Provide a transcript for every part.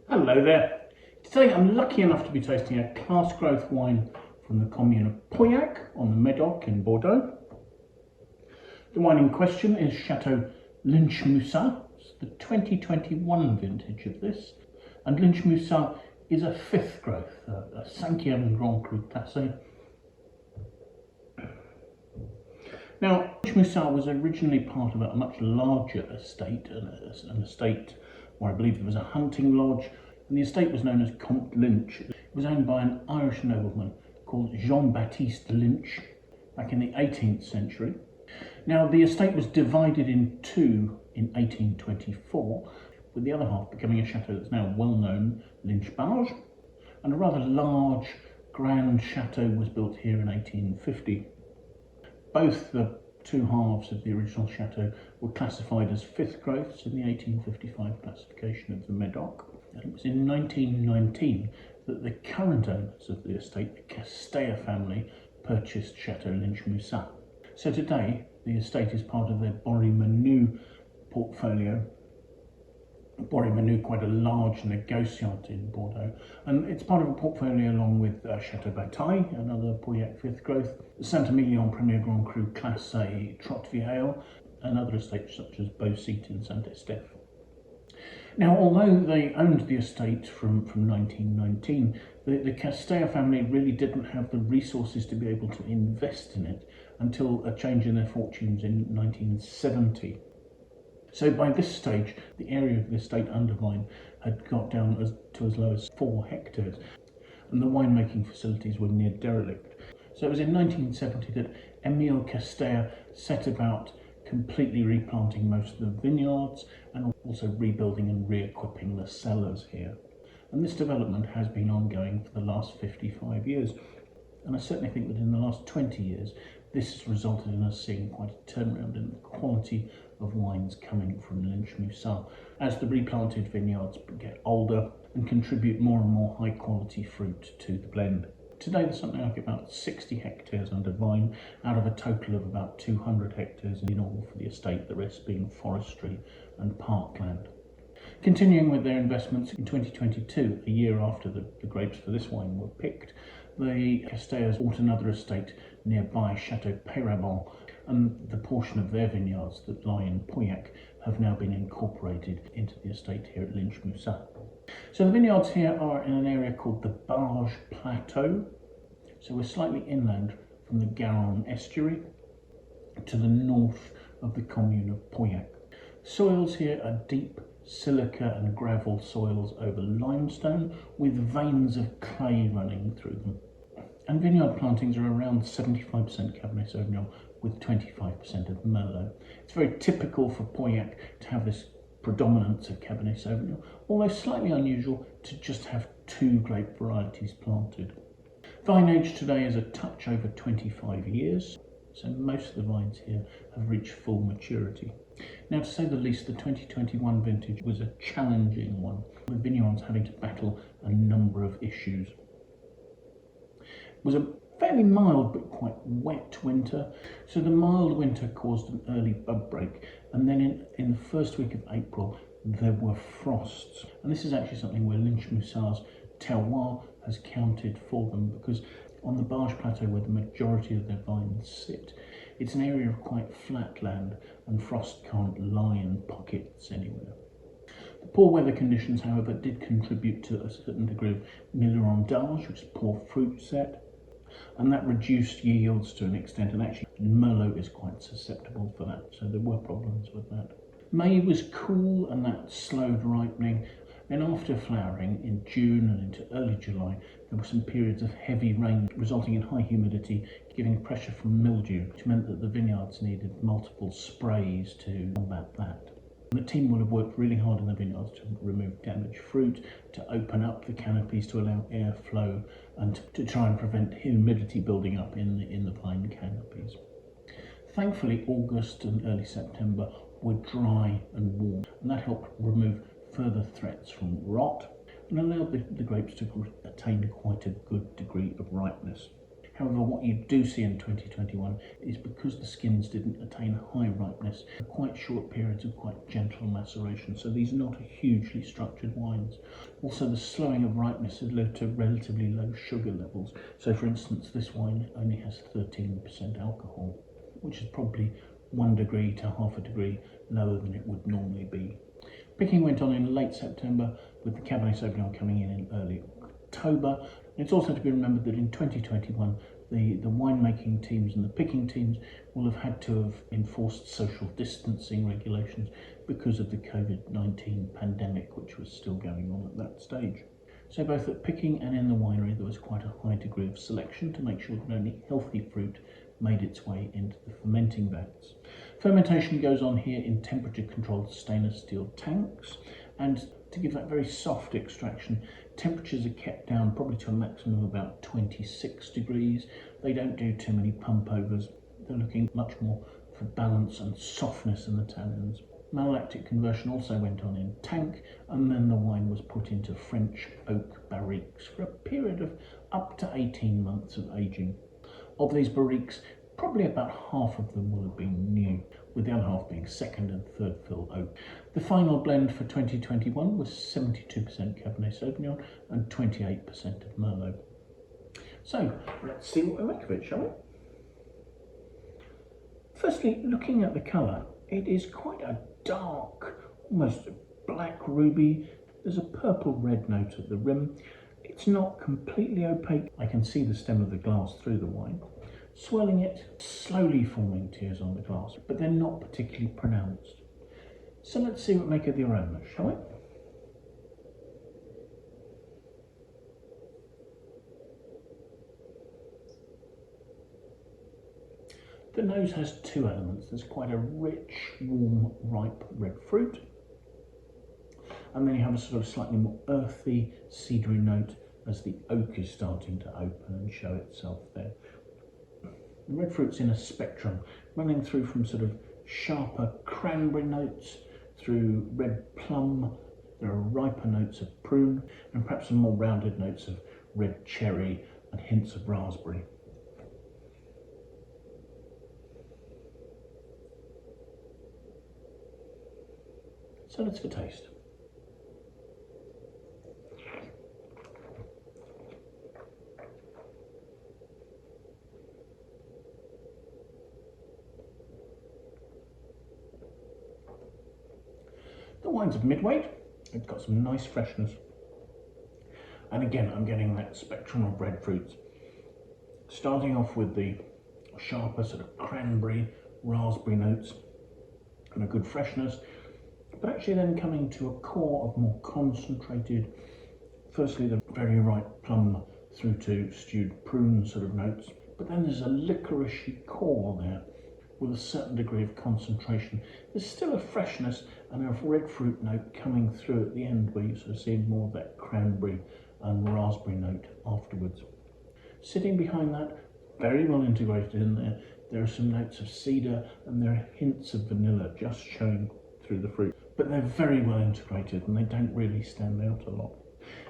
Hello there. Today I'm lucky enough to be tasting a class growth wine from the commune of Pauillac on the Médoc in Bordeaux. The wine in question is Chateau Lynch Moussas, the 2021 vintage of this, and Lynch Moussas is a fifth growth, a 5e Grand Cru Classé. Now, Lynch Moussas was originally part of a much larger estate, an estate where I believe there was a hunting lodge, and the estate was known as Comte Lynch. It was owned by an Irish nobleman called Jean-Baptiste Lynch back in the 18th century. Now, the estate was divided in two in 1824, with the other half becoming a chateau that's now well known, Lynch-Bages, and a rather large grand chateau was built here in 1850. Both the two halves of the original chateau were classified as fifth growths in the 1855 classification of the Médoc. And it was in 1919 that the current owners of the estate, the Casteja family, purchased Chateau Lynch Moussas. So today, the estate is part of their Borie Manoux portfolio. Borie Manoux, quite a large negociant in Bordeaux, and it's part of a portfolio along with Chateau Peyrabon, another Pauillac fifth growth, Saint-Emilion Premier Grand Cru Classé Trottevielle, and other estates such as Beausite and Saint-Estèphe. Now, although they owned the estate from 1919, the Casteja family really didn't have the resources to be able to invest in it until a change in their fortunes in 1970. So by this stage, the area of the estate under vine had got down to as low as 4 hectares, and the winemaking facilities were near derelict. So it was in 1970 that Emile Cateja set about completely replanting most of the vineyards and also rebuilding and re-equipping the cellars here. And this development has been ongoing for the last 55 years. And I certainly think that in the last 20 years, this has resulted in us seeing quite a turnaround in the quality of wines coming from Lynch Moussas as the replanted vineyards get older and contribute more and more high quality fruit to the blend. Today there's something like about 60 hectares under vine out of a total of about 200 hectares in all for the estate, the rest being forestry and parkland. Continuing with their investments in 2022, a year after the grapes for this wine were picked, the Castejas bought another estate nearby, Chateau Peyrabon, and the portion of their vineyards that lie in Pauillac have now been incorporated into the estate here at Lynch Moussas. So the vineyards here are in an area called the Barge Plateau. So we're slightly inland from the Garonne estuary to the north of the commune of Pauillac. Soils here are deep silica and gravel soils over limestone with veins of clay running through them. And vineyard plantings are around 75% Cabernet Sauvignon with 25% of Merlot. It's very typical for Pauillac to have this predominance of Cabernet Sauvignon, although slightly unusual to just have 2 grape varieties planted. Vine age today is a touch over 25 years, so most of the vines here have reached full maturity. Now, to say the least, the 2021 vintage was a challenging one, with vineyards having to battle a number of issues. It was a fairly mild but quite wet winter, so the mild winter caused an early bud break, and then in the first week of April there were frosts. And this is actually something where Lynch Moussas terroir has counted for them, because on the Barge Plateau, where the majority of their vines sit, it's an area of quite flat land and frost can't lie in pockets anywhere. The poor weather conditions, however, did contribute to a certain degree of millerandage, which is poor fruit set, and that reduced yields to an extent, and actually Merlot is quite susceptible for that, so there were problems with that. May was cool and that slowed ripening. Then after flowering in June and into early July, there were some periods of heavy rain resulting in high humidity, giving pressure from mildew, which meant that the vineyards needed multiple sprays to combat that. And the team will have worked really hard in the vineyards to remove damaged fruit, to open up the canopies to allow airflow, and to try and prevent humidity building up in the vine canopies. Thankfully, August and early September were dry and warm, and that helped remove further threats from rot and allowed the grapes to attain quite a good degree of ripeness. However, what you do see in 2021 is because the skins didn't attain high ripeness, quite short periods of quite gentle maceration, so these are not hugely structured wines. Also, the slowing of ripeness has led to relatively low sugar levels. So for instance, this wine only has 13% alcohol, which is probably 1 degree to half a degree lower than it would normally be. Picking went on in late September, with the Cabernet Sauvignon coming in early October. It's also to be remembered that in 2021, the winemaking teams and the picking teams will have had to have enforced social distancing regulations because of the COVID-19 pandemic, which was still going on at that stage. So both at picking and in the winery, there was quite a high degree of selection to make sure that only healthy fruit made its way into the fermenting vats. Fermentation goes on here in temperature-controlled stainless steel tanks, and to give that very soft extraction, temperatures are kept down probably to a maximum of about 26 degrees. They don't do too many pump overs. They're looking much more for balance and softness in the tannins. Malolactic conversion also went on in tank, and then the wine was put into French oak barriques for a period of up to 18 months of aging. Of these barriques, probably about half of them will have been new, with the other half being second and third fill oak. The final blend for 2021 was 72% Cabernet Sauvignon and 28% of Merlot. So let's see what we make of it, shall we? Firstly, looking at the colour, it is quite a dark, almost black ruby. There's a purple red note at the rim. It's not completely opaque. I can see the stem of the glass through the wine. Swirling it, slowly forming tears on the glass, but they're not particularly pronounced. So let's see what we make of the aromas, shall we? The nose has two elements. There's quite a rich, warm, ripe red fruit. And then you have a sort of slightly more earthy, cedary note as the oak is starting to open and show itself there. The red fruit's in a spectrum, running through from sort of sharper cranberry notes through red plum. There are riper notes of prune and perhaps some more rounded notes of red cherry and hints of raspberry. So let's for taste. The wine's of midweight. It's got some nice freshness. And again, I'm getting that spectrum of red fruits. Starting off with the sharper sort of cranberry, raspberry notes and a good freshness, but actually then coming to a core of more concentrated, firstly the very ripe plum through to stewed prune sort of notes, but then there's a licoricey core there with a certain degree of concentration. There's still a freshness and a red fruit note coming through at the end where you sort of see more of that cranberry and raspberry note afterwards. Sitting behind that, very well integrated in there, there are some notes of cedar and there are hints of vanilla just showing through the fruit. But they're very well integrated and they don't really stand out a lot.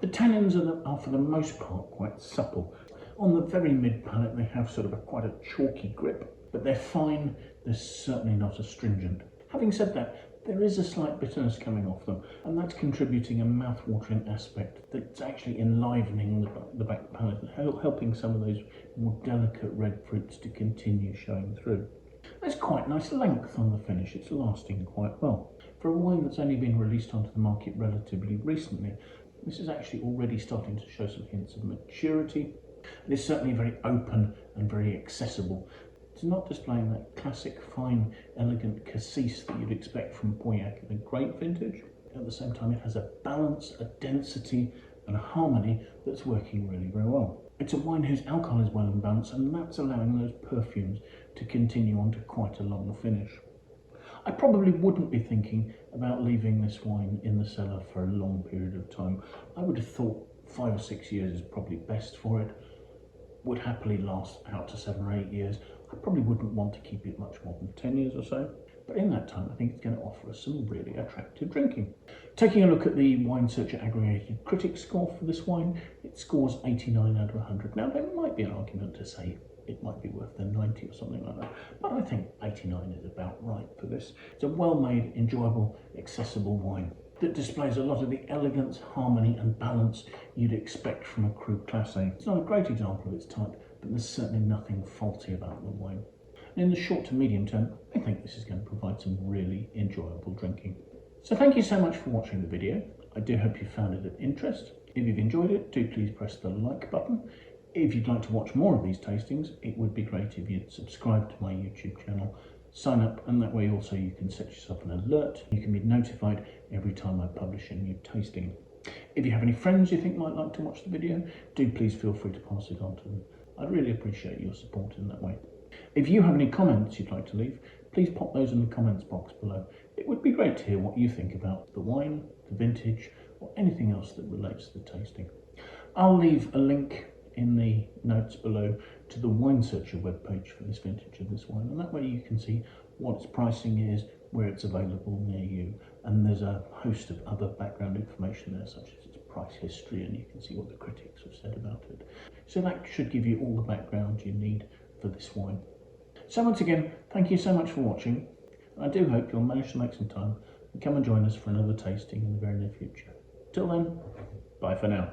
The tannins are for the most part quite supple. On the very mid palate they have sort of quite a chalky grip, but they're fine, they're certainly not astringent. Having said that, there is a slight bitterness coming off them, and that's contributing a mouth-watering aspect that's actually enlivening the back palate and helping some of those more delicate red fruits to continue showing through. There's quite nice length on the finish, it's lasting quite well. For a wine that's only been released onto the market relatively recently, this is actually already starting to show some hints of maturity. It is certainly very open and very accessible. It's not displaying that classic, fine, elegant cassis that you'd expect from Pauillac in a great vintage. At the same time, it has a balance, a density, and a harmony that's working really very well. It's a wine whose alcohol is well in balance, and that's allowing those perfumes to continue on to quite a long finish. I probably wouldn't be thinking about leaving this wine in the cellar for a long period of time. I would have thought 5 or 6 years is probably best for it. Would happily last out to 7 or 8 years. I probably wouldn't want to keep it much more than 10 years or so. but in that time I think it's going to offer us some really attractive drinking. Taking a look at the winesearcher aggregated critic score for this wine, it scores 89 out of 100. Now there might be an argument to say it might be worth a 90 or something like that, but I think 89 is about right for this. It's a well-made, enjoyable, accessible wine that displays a lot of the elegance, harmony and balance you'd expect from a Cru Classé. It's not a great example of its type, but there's certainly nothing faulty about the wine. And in the short to medium term, I think this is going to provide some really enjoyable drinking. So thank you so much for watching the video. I do hope you found it of interest. If you've enjoyed it, do please press the like button. If you'd like to watch more of these tastings, it would be great if you'd subscribe to my YouTube channel, sign up, and that way also you can set yourself an alert. You can be notified every time I publish a new tasting. If you have any friends you think might like to watch the video, do please feel free to pass it on to them. I'd really appreciate your support in that way. If you have any comments you'd like to leave, please pop those in the comments box below. It would be great to hear what you think about the wine, the vintage, or anything else that relates to the tasting. I'll leave a link in the notes below to the winesearcher webpage for this vintage of this wine, and that way you can see what its pricing is, where it's available near you, and there's a host of other background information there, such as its price history, and you can see what the critics have said about it. So that should give you all the background you need for this wine. So once again, thank you so much for watching. I do hope you'll manage to make some time and come and join us for another tasting in the very near future. Till then, bye for now.